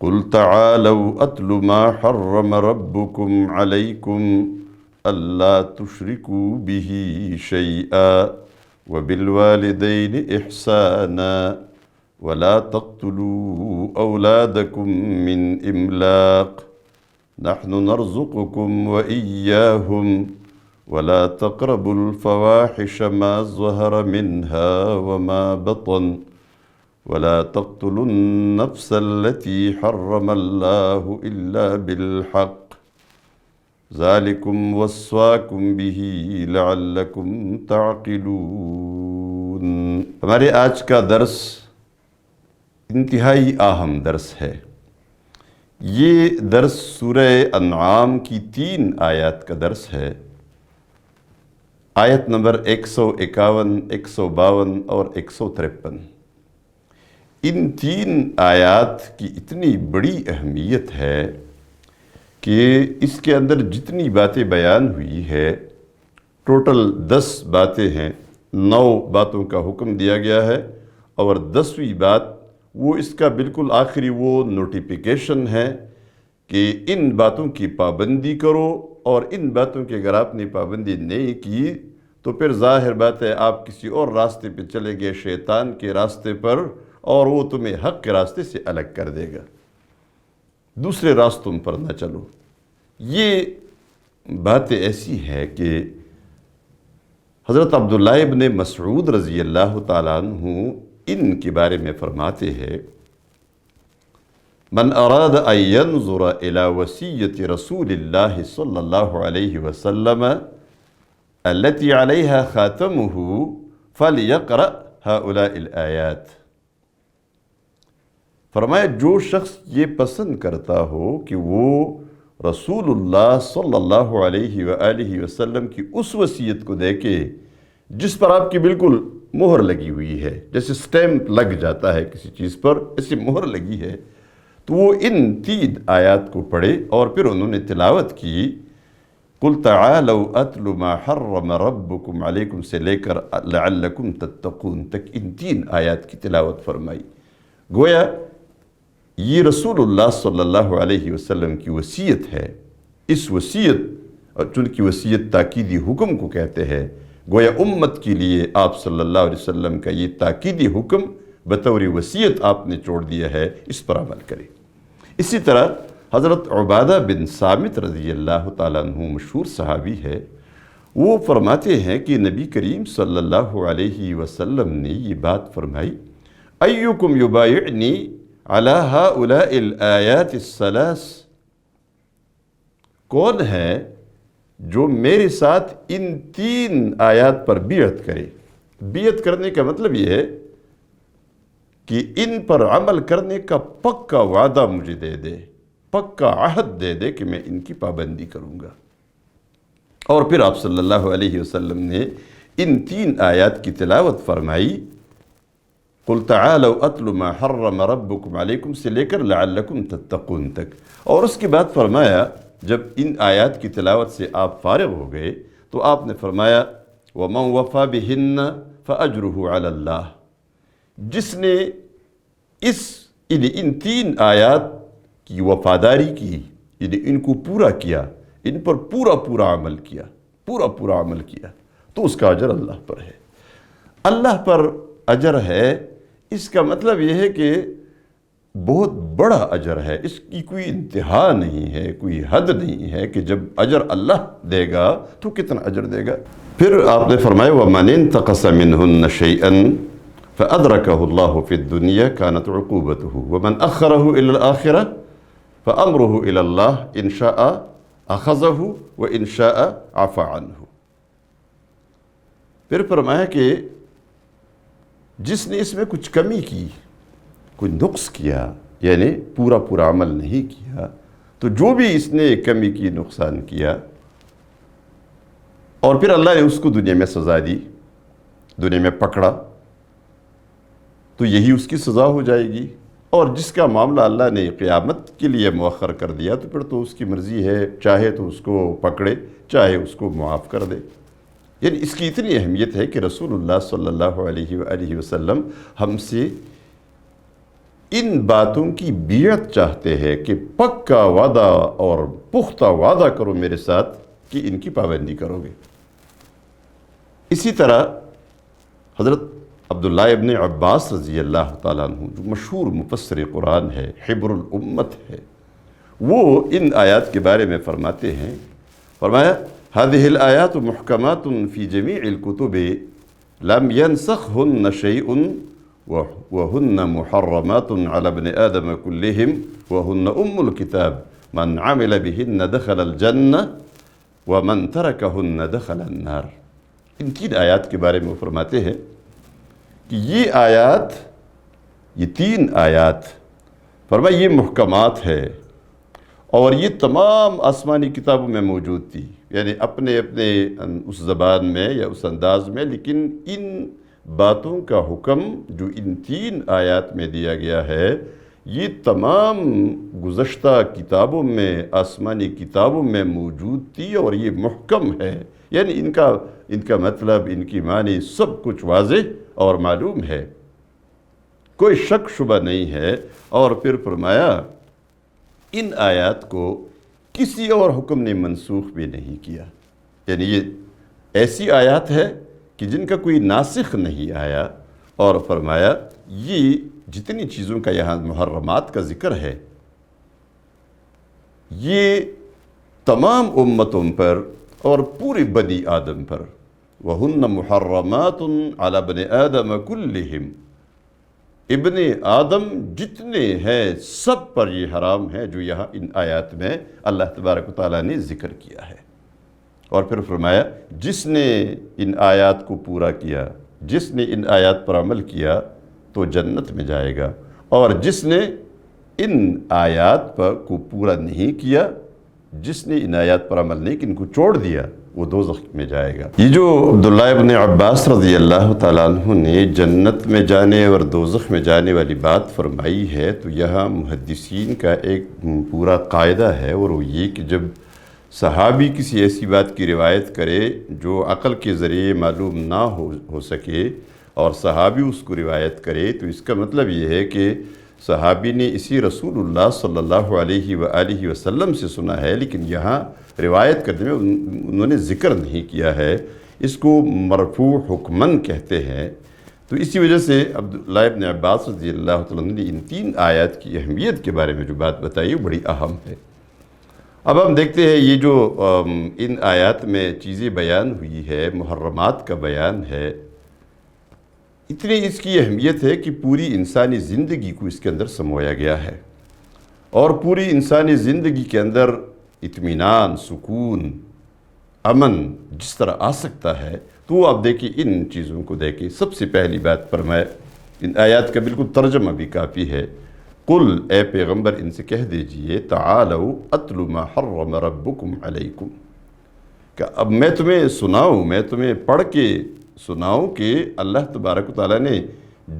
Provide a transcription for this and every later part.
قل تعالوا اتل ما حرم ربكم عليكم ألا تشركوا به شيئا وبالوالدين إحسانا ولا تقتلوا أولادكم من إملاق نحن نرزقكم وإياهم ولا تقربوا الفواحش ما ظهر منها وما بطن ولا تقتلوا النفس التي حرم الله إلا بالحق ذلكم وصاكم به لعلكم تعقلون۔ ہمارے آج کا درس انتہائی اہم درس ہے۔ یہ درس سورہ انعام کی 3 آیات کا درس ہے۔ آیت نمبر 151، 152 اور 153۔ ان 3 آیات کی اتنی بڑی اہمیت ہے کہ اس کے اندر جتنی باتیں بیان ہوئی ہے، ٹوٹل 10 باتیں ہیں، 9 باتوں کا حکم دیا گیا ہے، اور 10ویں بات وہ اس کا بالکل آخری وہ نوٹیفیکیشن ہے کہ ان باتوں کی پابندی کرو، اور ان باتوں کی اگر آپ نے پابندی نہیں کی تو پھر ظاہر بات ہے آپ کسی اور راستے پہ چلے گئے، شیطان کے راستے پر، اور وہ تمہیں حق کے راستے سے الگ کر دے گا۔ دوسرے راستوں پر نہ چلو۔ یہ باتیں ایسی ہے کہ حضرت عبداللہ ابن مسعود رضی اللہ تعالیٰ عنہ ان کے بارے میں فرماتے ہیں، من اراد ان ينظر الى وصیۃ رسول اللہ صلی اللہ علیہ وسلم التي عليها خاتمه فليقرأ هؤلاء الآیات۔ فرمایا جو شخص یہ پسند کرتا ہو کہ وہ رسول اللہ صلی اللہ علیہ وآلہ وسلم کی اس وصیت کو دیکھے جس پر آپ کی بالکل مہر لگی ہوئی ہے، جیسے سٹیمپ لگ جاتا ہے کسی چیز پر، ایسی مہر لگی ہے، تو وہ ان 3 آیات کو پڑھے، اور پھر انہوں نے تلاوت کی قل تعالوا اتل ما حرم ربکم علیکم سے لے کر لعلکم تتقون تک ان 3 آیات کی تلاوت فرمائی۔ گویا یہ رسول اللہ صلی اللہ علیہ وسلم کی وصیت ہے۔ اس وصیت، چونکہ وصیت تاکیدی حکم کو کہتے ہیں، گویا امت کے لیے آپ صلی اللہ علیہ وسلم کا یہ تاکیدی حکم بطور وصیت آپ نے چھوڑ دیا ہے، اس پر عمل کریں۔ اسی طرح حضرت عبادہ بن صامت رضی اللہ تعالیٰ عنہ مشہور صحابی ہے، وہ فرماتے ہیں کہ نبی کریم صلی اللہ علیہ وسلم نے یہ بات فرمائی، ایکم یبایعنی علی ہؤلاء الآیات الثلاث، کون ہے جو میرے ساتھ ان 3 آیات پر بیعت کرے۔ بیعت کرنے کا مطلب یہ ہے کہ ان پر عمل کرنے کا پکا وعدہ مجھے دے دے، پکا عہد دے دے کہ میں ان کی پابندی کروں گا۔ اور پھر آپ صلی اللہ علیہ وسلم نے ان 3 آیات کی تلاوت فرمائی، قل تعالوا اتل ما حرم ربکم علیکم سے لے کر لعلکم تتقون تک، اور اس کے بعد فرمایا جب ان آیات کی تلاوت سے آپ فارغ ہو گئے تو آپ نے فرمایا وَمَنْ وَفَى بِهِنَّ فَأَجْرُهُ عَلَى اللَّهِ، جس نے ان 3 آیات کی وفاداری کی، یعنی ان کو پورا کیا، ان پر پورا عمل کیا، پورا عمل کیا، تو اس کا اجر اللہ پر ہے۔ اللہ پر اجر ہے، اس کا مطلب یہ ہے کہ بہت بڑا اجر ہے، اس کی کوئی انتہا نہیں ہے، کوئی حد نہیں ہے کہ جب اجر اللہ دے گا تو کتنا اجر دے گا۔ پھر آپ نے فرمایا وَمَنِ انْتَقَصَ مِنْهُنَّ شَيْئًا فَأَدْرَكَهُ اللَّهُ فِي الدُّنْيَا كَانَتْ عُقُوبَتُهُ وَمَنْ أَخَّرَهُ إِلَى الْآخِرَةِ فَأَمْرُهُ إِلَى اللَّهِ إِنْ شَاءَ أَخَذَهُ وَإِنْ شَاءَ عَفَا عَنْهُ۔ پھر فرمایا کہ جس نے اس میں کچھ کمی کی، کوئی نقص کیا، یعنی پورا عمل نہیں کیا، تو جو بھی اس نے کمی کی، نقصان کیا، اور پھر اللہ نے اس کو دنیا میں سزا دی، دنیا میں پکڑا، تو یہی اس کی سزا ہو جائے گی۔ اور جس کا معاملہ اللہ نے قیامت کے لیے مؤخر کر دیا تو پھر تو اس کی مرضی ہے، چاہے تو اس کو پکڑے، چاہے اس کو معاف کر دے۔ یعنی اس کی اتنی اہمیت ہے کہ رسول اللہ صلی اللہ علیہ وآلہ وسلم ہم سے ان باتوں کی بیعت چاہتے ہیں کہ پکا وعدہ اور پختہ وعدہ کرو میرے ساتھ کہ ان کی پابندی کرو گے۔ اسی طرح حضرت عبداللہ ابن عباس رضی اللہ تعالیٰ عنہ جو مشہور مفسر قرآن ہے، حبر الامت ہے، وہ ان آیات کے بارے میں فرماتے ہیں، فرمایا هذه الآیات محکمات فی جمیع الکتب لم ينسخهن شیء وهن محرمات على ابن آدم كلهم وهن الكتاب من عمل بهن دخل الجنة ومن تركهن دخل النار۔ ان 3 آیات کے بارے میں وہ فرماتے ہیں کہ یہ 3 آیات فرمایا یہ محکمات ہے اور یہ تمام آسمانی کتابوں میں موجود تھی، یعنی اپنے اس زبان میں یا اس انداز میں، لیکن ان باتوں کا حکم جو ان 3 آیات میں دیا گیا ہے یہ تمام گزشتہ کتابوں میں، آسمانی کتابوں میں موجود تھی اور یہ محکم ہے، یعنی ان کا مطلب، ان کی معنی سب کچھ واضح اور معلوم ہے، کوئی شک شبہ نہیں ہے۔ اور پھر فرمایا ان آیات کو کسی اور حکم نے منسوخ بھی نہیں کیا، یعنی یہ ایسی آیات ہے کہ جن کا کوئی ناسخ نہیں آیا۔ اور فرمایا یہ جتنی چیزوں کا یہاں محرمات کا ذکر ہے یہ تمام امتوں پر اور پوری بنی آدم پر، وَهُنَّ مُحَرَّمَاتٌ عَلَى ابْنِ آدَمَ كُلِّهِمْ، ابن آدم جتنے ہیں سب پر یہ حرام ہے جو یہاں ان آیات میں اللہ تبارک و تعالیٰ نے ذکر کیا ہے۔ اور پھر فرمایا جس نے ان آیات کو پورا کیا، جس نے ان آیات پر عمل کیا تو جنت میں جائے گا، اور جس نے ان آیات کو پورا نہیں کیا، جس نے ان آیات پر عمل نہیں کہ ان کو چھوڑ دیا، وہ دوزخ میں جائے گا۔ یہ جو عبداللہ ابن عباس رضی اللہ تعالیٰ عنہ نے جنت میں جانے اور دوزخ میں جانے والی بات فرمائی ہے، تو یہاں محدثین کا ایک پورا قاعدہ ہے، اور وہ یہ کہ جب صحابی کسی ایسی بات کی روایت کرے جو عقل کے ذریعے معلوم نہ ہو سکے اور صحابی اس کو روایت کرے، تو اس کا مطلب یہ ہے کہ صحابی نے اسی رسول اللہ صلی اللہ علیہ وآلہ وسلم سے سنا ہے، لیکن یہاں روایت کرنے میں انہوں نے ذکر نہیں کیا ہے، اس کو مرفوع حکماً کہتے ہیں۔ تو اسی وجہ سے عبداللہ ابن عباس رضی اللہ تعالیٰ عنہ نے ان 3 آیات کی اہمیت کے بارے میں جو بات بتائی وہ بڑی اہم ہے۔ اب ہم دیکھتے ہیں یہ جو ان آیات میں چیزیں بیان ہوئی ہے، محرمات کا بیان ہے، اتنی اس کی اہمیت ہے کہ پوری انسانی زندگی کو اس کے اندر سمویا گیا ہے، اور پوری انسانی زندگی کے اندر اطمینان، سکون، امن جس طرح آ سکتا ہے، تو آپ دیکھیں ان چیزوں کو دیکھیں۔ سب سے پہلی بات فرمائے، ان آیات کا بالکل ترجمہ بھی کافی ہے، قل اے پیغمبر ان سے کہہ دیجئے تعالوا اتل ما حرم ربکم علیکم، کہ اب میں تمہیں سناؤں، میں تمہیں پڑھ کے سناؤں کہ اللہ تبارک و تعالیٰ نے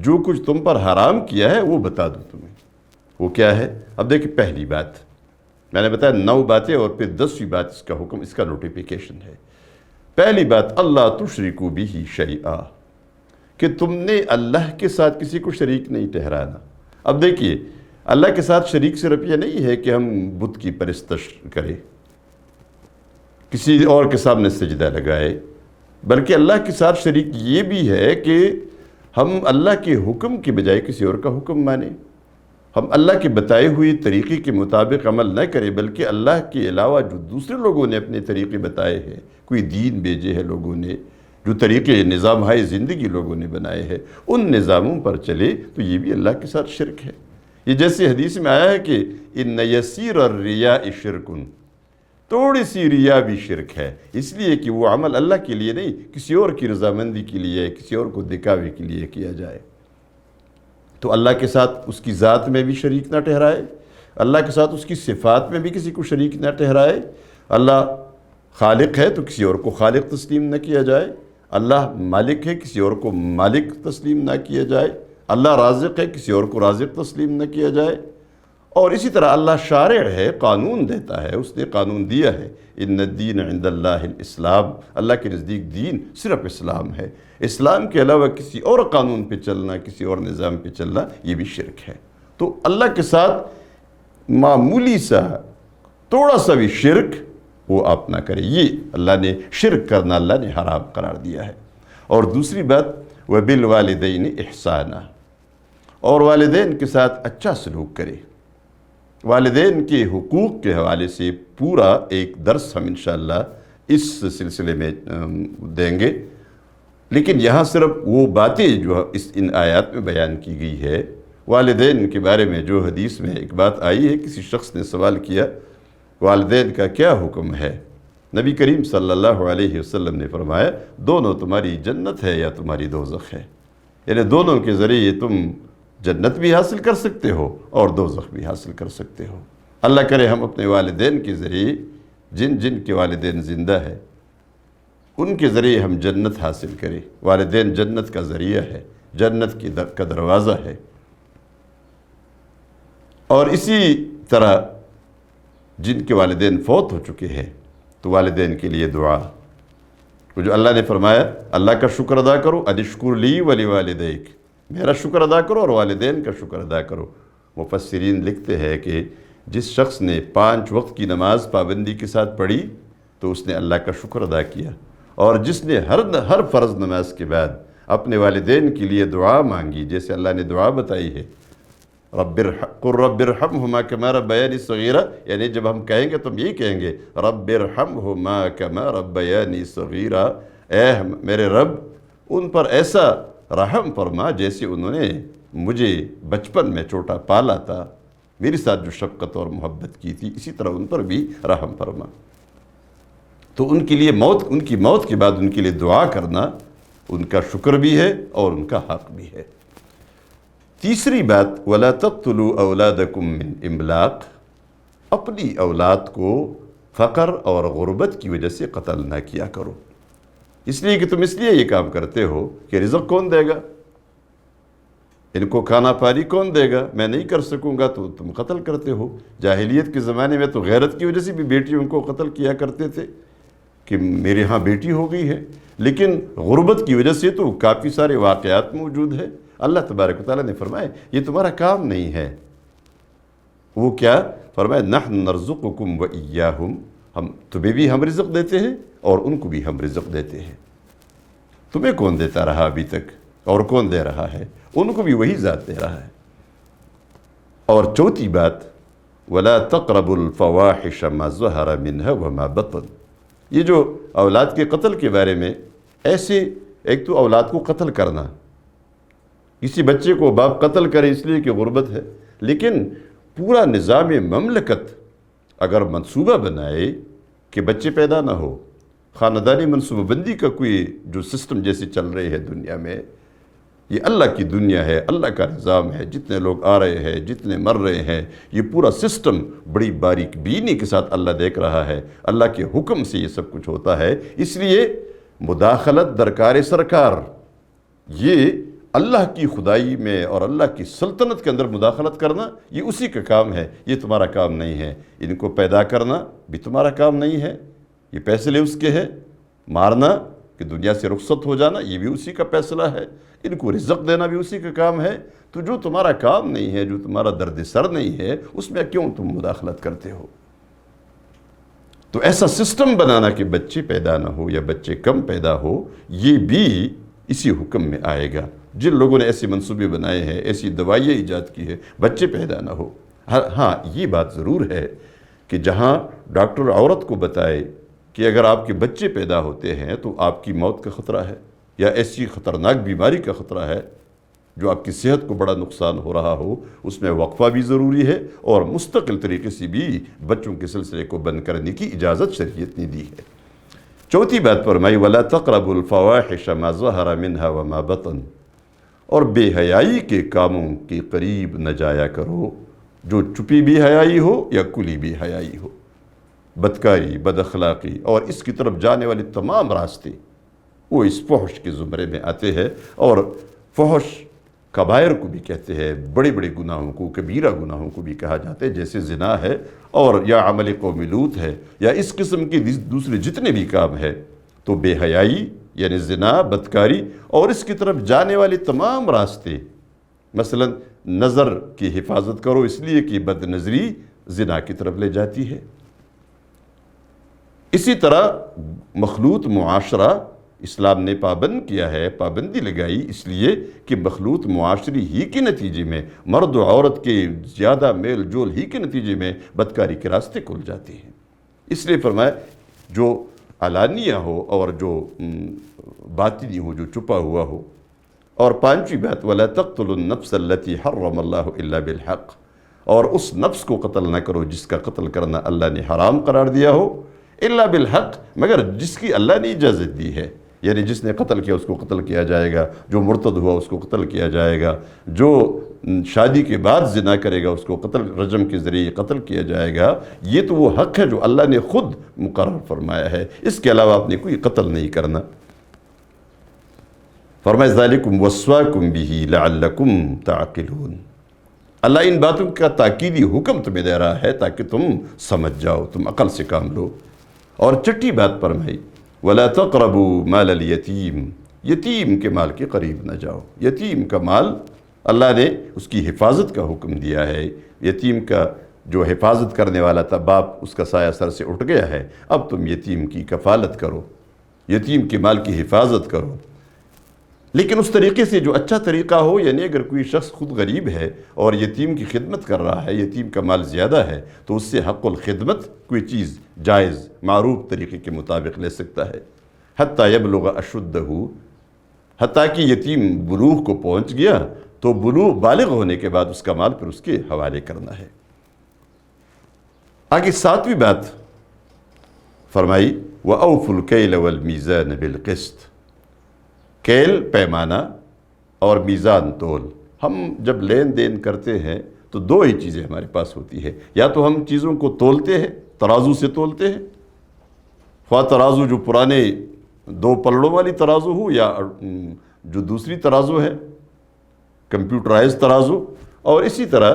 جو کچھ تم پر حرام کیا ہے وہ بتا دوں تمہیں، وہ کیا ہے؟ اب دیکھیں پہلی بات میں نے بتایا 9 باتیں اور پھر 10ویں بات اس کا حکم، اس کا نوٹیفیکیشن ہے۔ پہلی بات اللہ تشرکوا بہ شیئا، کہ تم نے اللہ کے ساتھ کسی کو شریک نہیں ٹھہرانا۔ اب دیکھیے اللہ کے ساتھ شریک صرف یہ نہیں ہے کہ ہم بت کی پرستش کریں، کسی اور کے سامنے سجدہ لگائے، بلکہ اللہ کے ساتھ شریک یہ بھی ہے کہ ہم اللہ کے حکم کے بجائے کسی اور کا حکم مانیں، ہم اللہ کے بتائے ہوئے طریقے کے مطابق عمل نہ کریں، بلکہ اللہ کے علاوہ جو دوسرے لوگوں نے اپنے طریقے بتائے ہیں، کوئی دین بھیجے ہیں لوگوں نے، جو طریقے نظام ہائے زندگی لوگوں نے بنائے ہیں، ان نظاموں پر چلے تو یہ بھی اللہ کے ساتھ شرک ہے۔ یہ جیسے حدیث میں آیا ہے کہ ان یسیر الریا شرکن، تھوڑی سی ریا بھی شرک ہے، اس لیے کہ وہ عمل اللہ کے لیے نہیں، کسی اور کی رضامندی کے لیے، کسی اور کو دکھاوے کے لیے کیا جائے۔ تو اللہ کے ساتھ اس کی ذات میں بھی شریک نہ ٹھہرائے، اللہ کے ساتھ اس کی صفات میں بھی کسی کو شریک نہ ٹھہرائے۔ اللہ خالق ہے تو کسی اور کو خالق تسلیم نہ کیا جائے، اللہ مالک ہے کسی اور کو مالک تسلیم نہ کیا جائے، اللہ رازق ہے کسی اور کو رازق تسلیم نہ کیا جائے۔ اور اسی طرح اللہ شارع ہے، قانون دیتا ہے، اس نے قانون دیا ہے، ان الدین عند اللہ الاسلام، اللہ کے نزدیک دین صرف اسلام ہے، اسلام کے علاوہ کسی اور قانون پہ چلنا، کسی اور نظام پہ چلنا یہ بھی شرک ہے۔ تو اللہ کے ساتھ معمولی سا تھوڑا سا بھی شرک وہ آپ نہ کرے، یہ اللہ نے شرک کرنا اللہ نے حرام قرار دیا ہے۔ اور دوسری بات وَبِالْوَالِدَيْنِ إِحْسَانًا، اور والدین کے ساتھ اچھا سلوک کرے۔ والدین کے حقوق کے حوالے سے پورا ایک درس ہم انشاءاللہ اس سلسلے میں دیں گے، لیکن یہاں صرف وہ باتیں جو ان آیات میں بیان کی گئی ہے والدین کے بارے میں، جو حدیث میں ایک بات آئی ہے، کسی شخص نے سوال کیا والدین کا کیا حکم ہے؟ نبی کریم صلی اللہ علیہ وسلم نے فرمایا دونوں تمہاری جنت ہے یا تمہاری دوزخ ہے، یعنی دونوں کے ذریعے تم جنت بھی حاصل کر سکتے ہو اور دوزخ بھی حاصل کر سکتے ہو۔ اللہ کرے ہم اپنے والدین کے ذریعے، جن کے والدین زندہ ہے ان کے ذریعے ہم جنت حاصل کریں۔ والدین جنت کا ذریعہ ہے، جنت کا دروازہ ہے۔ اور اسی طرح جن کے والدین فوت ہو چکے ہیں تو والدین کے لیے دعا، جو اللہ نے فرمایا اللہ کا شکر ادا کرو، اشکر لی ولوالدیک، میرا شکر ادا کرو اور والدین کا شکر ادا کرو۔ مفسرین لکھتے ہیں کہ جس شخص نے 5 وقت کی نماز پابندی کے ساتھ پڑھی تو اس نے اللہ کا شکر ادا کیا، اور جس نے ہر فرض نماز کے بعد اپنے والدین کے لیے دعا مانگی، جیسے اللہ نے دعا بتائی ہے قُلْ رَبِّ ارْحَمْهُمَا كَمَا رَبَّيَانِي صَغِيرًا، یعنی جب ہم کہیں گے تو ہم یہی کہیں گے رَبِّ ارْحَمْهُمَا كَمَا رَبَّيَانِي صَغِيرًا، اے میرے رب ان پر ایسا رحم فرما جیسے انہوں نے مجھے بچپن میں چھوٹا پالا تھا، میرے ساتھ جو شفقت اور محبت کی تھی اسی طرح ان پر بھی رحم فرما۔ تو ان کے لیے ان کی موت کے بعد ان کے لیے دعا کرنا ان کا شکر بھی ہے اور ان کا حق بھی ہے۔ تیسری بات وَلَا تَقْتُلُوا أَوْلَادَكُم مِّنْ إِمْلَاقٍ، اپنی اولاد کو فقر اور غربت کی وجہ سے قتل نہ کیا کرو، اس لیے کہ تم اس لیے یہ کام کرتے ہو کہ رزق کون دے گا، ان کو کھانا پانی کون دے گا، میں نہیں کر سکوں گا تو تم قتل کرتے ہو۔ جاہلیت کے زمانے میں تو غیرت کی وجہ سے بھی بیٹیوں کو قتل کیا کرتے تھے کہ میرے ہاں بیٹی ہو گئی ہے، لیکن غربت کی وجہ سے تو کافی سارے واقعات موجود ہیں۔ اللہ تبارک و تعالیٰ نے فرمایا یہ تمہارا کام نہیں ہے۔ وہ کیا فرمایا نحن نرزقکم وإیاہم، ہم تمہیں بھی ہم رزق دیتے ہیں اور ان کو بھی ہم رزق دیتے ہیں۔ تمہیں کون دیتا رہا ابھی تک اور کون دے رہا ہے؟ ان کو بھی وہی ذات دے رہا ہے۔ اور چوتھی بات وَلَا تَقْرَبُوا الْفَوَاحِشَ مَا ظَهَرَ مِنْهَا وَمَا بَطَنَ، یہ جو اولاد کے قتل کے بارے میں، ایسے ایک تو اولاد کو قتل کرنا، کسی بچے کو باپ قتل کرے اس لیے کہ غربت ہے، لیکن پورا نظام مملکت اگر منصوبہ بنائے کہ بچے پیدا نہ ہو، خاندانی منصوبہ بندی کا کوئی جو سسٹم جیسے چل رہے ہے دنیا میں، یہ اللہ کی دنیا ہے، اللہ کا نظام ہے، جتنے لوگ آ رہے ہیں، جتنے مر رہے ہیں، یہ پورا سسٹم بڑی باریک بینی کے ساتھ اللہ دیکھ رہا ہے، اللہ کے حکم سے یہ سب کچھ ہوتا ہے۔ اس لیے مداخلت درکار سرکار، یہ اللہ کی خدائی میں اور اللہ کی سلطنت کے اندر مداخلت کرنا یہ اسی کا کام ہے، یہ تمہارا کام نہیں ہے۔ ان کو پیدا کرنا بھی تمہارا کام نہیں ہے، یہ فیصلے اس کے ہیں۔ مارنا کہ دنیا سے رخصت ہو جانا یہ بھی اسی کا فیصلہ ہے، ان کو رزق دینا بھی اسی کا کام ہے۔ تو جو تمہارا کام نہیں ہے، جو تمہارا درد سر نہیں ہے، اس میں کیوں تم مداخلت کرتے ہو؟ تو ایسا سسٹم بنانا کہ بچے پیدا نہ ہو یا بچے کم پیدا ہو، یہ بھی اسی حکم میں آئے گا۔ جن لوگوں نے ایسے منصوبے بنائے ہیں، ایسی دوائیں ایجاد کی ہے، بچے پیدا نہ ہو۔ ہاں یہ بات ضرور ہے کہ جہاں ڈاکٹر عورت کو بتائے کہ اگر آپ کے بچے پیدا ہوتے ہیں تو آپ کی موت کا خطرہ ہے یا ایسی خطرناک بیماری کا خطرہ ہے جو آپ کی صحت کو بڑا نقصان ہو رہا ہو، اس میں وقفہ بھی ضروری ہے اور مستقل طریقے سے بھی بچوں کے سلسلے کو بند کرنے کی اجازت شریعت نے دی ہے۔ چوتھی بات فرمائی وَلَا تَقْرَبُوا الْفَوَاحِشَ مَا ظَهَرَ مِنْهَا وَمَا بَطَنَ، اور بے حیائی کے کاموں کے قریب نہ جایا کرو، جو چھپی بھی حیائی ہو یا کھلی بھی حیائی ہو۔ بدکاری، بد اخلاقی اور اس کی طرف جانے والے تمام راستے وہ اس فحش کے زمرے میں آتے ہیں، اور فحش کبائر کو بھی کہتے ہیں، بڑے بڑے گناہوں کو، کبیرہ گناہوں کو بھی کہا جاتا ہے، جیسے زنا ہے اور یا عمل قوم لوط ہے یا اس قسم کے دوسرے جتنے بھی کام ہیں۔ تو بے حیائی یعنی زنا، بدکاری اور اس کی طرف جانے والے تمام راستے، مثلا نظر کی حفاظت کرو، اس لیے کہ بد نظری زنا کی طرف لے جاتی ہے۔ اسی طرح مخلوط معاشرہ اسلام نے پابند کیا ہے، پابندی لگائی اس لیے کہ مخلوط معاشری ہی کے نتیجے میں، مرد و عورت کے زیادہ میل جول ہی کے نتیجے میں بدکاری کے راستے کھل جاتے ہیں۔ اس لیے فرمایا جو علانیہ ہو اور جو باطنی ہو، جو چھپا ہوا ہو۔ اور پانچویں بات وَلَا تَقْتُلُوا النَّفْسَ الَّتِي حَرَّمَ اللَّهُ إِلَّا بِالْحَقِّ، اور اس نفس کو قتل نہ کرو جس کا قتل کرنا اللہ نے حرام قرار دیا ہو، الا بالحق، مگر جس کی اللہ نے اجازت دی ہے، یعنی جس نے قتل کیا اس کو قتل کیا جائے گا، جو مرتد ہوا اس کو قتل کیا جائے گا، جو شادی کے بعد زنا کرے گا اس کو قتل، رجم کے ذریعے قتل کیا جائے گا۔ یہ تو وہ حق ہے جو اللہ نے خود مقرر فرمایا ہے، اس کے علاوہ آپ نے کوئی قتل نہیں کرنا۔ فرمایا ذالکم وصواکم بہ لعلکم تعقلون، اللہ ان باتوں کا تاکیدی حکم تمہیں دے رہا ہے تاکہ تم سمجھ جاؤ، تم عقل سے کام لو۔ اور چھٹی بات فرمائی وَلَا تَقْرَبُوا مَالَ الْيَتِيمِ، یتیم کے مال کے قریب نہ جاؤ۔ یتیم کا مال اللہ نے اس کی حفاظت کا حکم دیا ہے۔ یتیم کا جو حفاظت کرنے والا تھا باپ، اس کا سایہ سر سے اٹھ گیا ہے، اب تم یتیم کی کفالت کرو، یتیم کے مال کی حفاظت کرو، لیکن اس طریقے سے جو اچھا طریقہ ہو، یعنی اگر کوئی شخص خود غریب ہے اور یتیم کی خدمت کر رہا ہے، یتیم کا مال زیادہ ہے، تو اس سے حق الخدمت کوئی چیز جائز معروف طریقے کے مطابق لے سکتا ہے۔ حتیٰ یبلغ اشدہ، حتیٰ کہ یتیم بلوغ کو پہنچ گیا تو بلوغ بالغ ہونے کے بعد اس کا مال پھر اس کے حوالے کرنا ہے۔ آگے ساتویں بات فرمائی وَأَوْفُوا الْكَيْلَ وَالْمِيزَانَ بِالْقِسْطِ، کیل پیمانہ اور میزان تول۔ ہم جب لین دین کرتے ہیں تو دو ہی چیزیں ہمارے پاس ہوتی ہے، یا تو ہم چیزوں کو تولتے ہیں، ترازو سے تولتے ہیں، خواہ ترازو جو پرانے دو پلڑوں والی ترازو ہو یا جو دوسری ترازو ہے کمپیوٹرائز ترازو، اور اسی طرح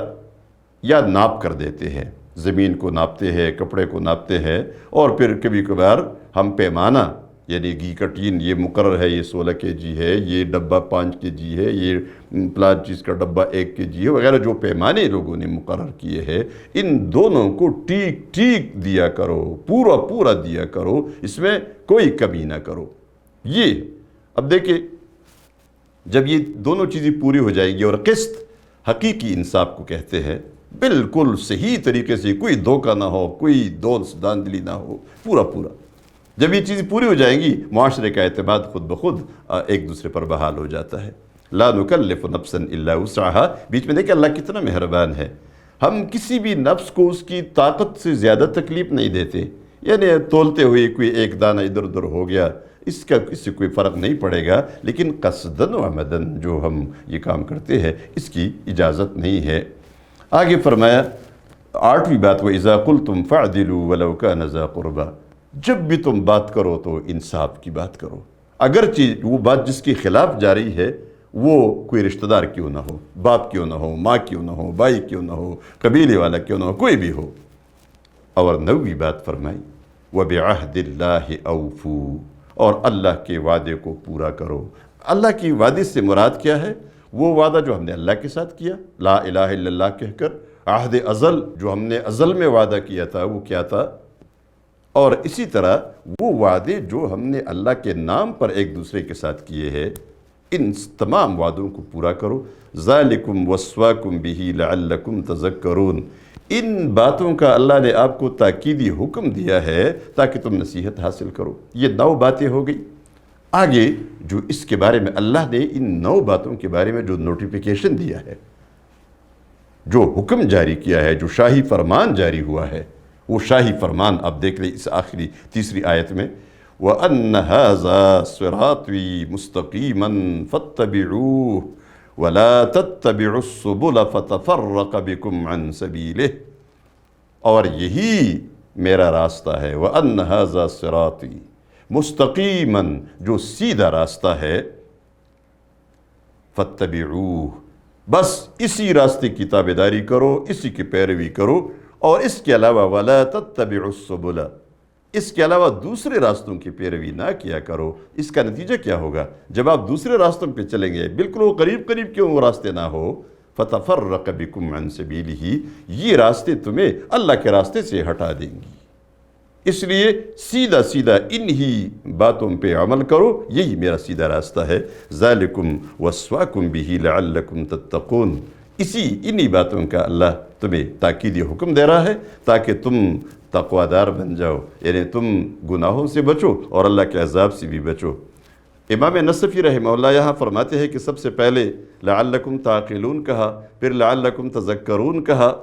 یا ناپ کر دیتے ہیں، زمین کو ناپتے ہیں، کپڑے کو ناپتے ہیں، اور پھر کبھی کبھار ہم پیمانہ یعنی گھی کا ٹین یہ مقرر ہے، یہ 16 kg ہے، یہ ڈبہ 5 kg ہے، یہ پلان چیز کا ڈبہ 1 kg ہے، وغیرہ جو پیمانے لوگوں نے مقرر کیے ہیں، ان دونوں کو ٹھیک ٹھیک دیا کرو، پورا پورا دیا کرو، اس میں کوئی کمی نہ کرو۔ یہ اب دیکھیں جب یہ دونوں چیزیں پوری ہو جائیں گی، اور قسط حقیقی انصاف کو کہتے ہیں، بالکل صحیح طریقے سے، کوئی دھوکہ نہ ہو، کوئی داندلی نہ ہو، پورا پورا، جب یہ چیزیں پوری ہو جائیں گی معاشرے کا اعتماد خود بخود ایک دوسرے پر بحال ہو جاتا ہے۔ لا نکلف نفسا الا وسعها، بیچ میں دیکھیں اللہ کتنا مہربان ہے، ہم کسی بھی نفس کو اس کی طاقت سے زیادہ تکلیف نہیں دیتے، یعنی تولتے ہوئے کوئی ایک دانہ ادھر ادھر ہو گیا اس سے کوئی فرق نہیں پڑے گا، لیکن قصدن و عمدن جو ہم یہ کام کرتے ہیں اس کی اجازت نہیں ہے۔ آگے فرمایا آٹھویں بات وَإِذَا قُلْتُمْ فَاعْدِلُوا وَلَوْ كَانَ ذَا قُرْبَى، جب بھی تم بات کرو تو انصاف کی بات کرو، اگرچہ وہ بات جس کے خلاف جاری ہے وہ کوئی رشتہ دار کیوں نہ ہو، باپ کیوں نہ ہو، ماں کیوں نہ ہو، بھائی کیوں نہ ہو، قبیلے والا کیوں نہ ہو، کوئی بھی ہو۔ اور نویں بات فرمائی وَبِعَهْدِ اللَّهِ أَوْفُوا، اور اللہ کے وعدے کو پورا کرو۔ اللہ کی وعدے سے مراد کیا ہے؟ وہ وعدہ جو ہم نے اللہ کے ساتھ کیا لا الہ الا اللہ کہہ کر، عہد ازل جو ہم نے ازل میں وعدہ کیا تھا وہ کیا تھا، اور اسی طرح وہ وعدے جو ہم نے اللہ کے نام پر ایک دوسرے کے ساتھ کیے ہیں، ان تمام وعدوں کو پورا کرو۔ ذالکم وصواکم بہ لعلکم تذکرون، ان باتوں کا اللہ نے آپ کو تاکیدی حکم دیا ہے تاکہ تم نصیحت حاصل کرو۔ یہ 9 باتیں ہو گئی۔ آگے جو اس کے بارے میں اللہ نے ان 9 باتوں کے بارے میں جو نوٹیفیکیشن دیا ہے، جو حکم جاری کیا ہے، جو شاہی فرمان جاری ہوا ہے، وہ شاہی فرمان آپ دیکھ لیں اس آخری تیسری آیت میں وَأَنَّ هَذَا صِرَاطِي مُسْتَقِيمًا فَاتَّبِعُوهُ وَلَا تَتَّبِعُوا السُّبُلَ فَتَفَرَّقَ بِكُمْ عَنْ سَبِيلِهِ، اور یہی میرا راستہ ہے، وَأَنَّ هَذَا صِرَاطِي مُسْتَقِيمًا، جو سیدھا راستہ ہے، فَاتَّبِعُوهُ، بس اسی راستے کی تابعداری کرو، اسی کی پیروی کرو، اور اس کے علاوہ وَلَا تَتَّبِعُوا السُّبُلَ، اس کے علاوہ دوسرے راستوں کی پیروی نہ کیا کرو۔ اس کا نتیجہ کیا ہوگا؟ جب آپ دوسرے راستوں پہ چلیں گے، بالکل وہ قریب قریب کیوں وہ راستے نہ ہو، فتفرق بکم عن سبیلہ، یہ راستے تمہیں اللہ کے راستے سے ہٹا دیں گی۔ اس لیے سیدھا سیدھا انہی باتوں پہ عمل کرو، یہی میرا سیدھا راستہ ہے۔ ذالکم وصواکم بہ لعلکم تتقون، انہی باتوں کا اللہ تمہیں تاکیدی حکم دے رہا ہے تاکہ تم تقوی دار بن جاؤ، یعنی تم گناہوں سے بچو اور اللہ کے عذاب سے بھی بچو۔ امام نصفی رحمہ اللہ یہاں فرماتے ہیں کہ سب سے پہلے لعلکم تعقلون کہا، پھر لعلکم تذکرون کہا،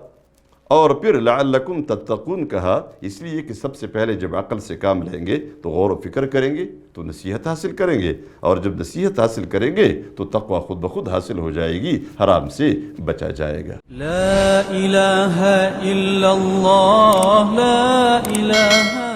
اور پھر لعلکم تتقون کہا، اس لیے کہ سب سے پہلے جب عقل سے کام لیں گے تو غور و فکر کریں گے تو نصیحت حاصل کریں گے، اور جب نصیحت حاصل کریں گے تو تقوی خود بخود حاصل ہو جائے گی، حرام سے بچا جائے گا۔ لا الہ الا اللہ، لا الہ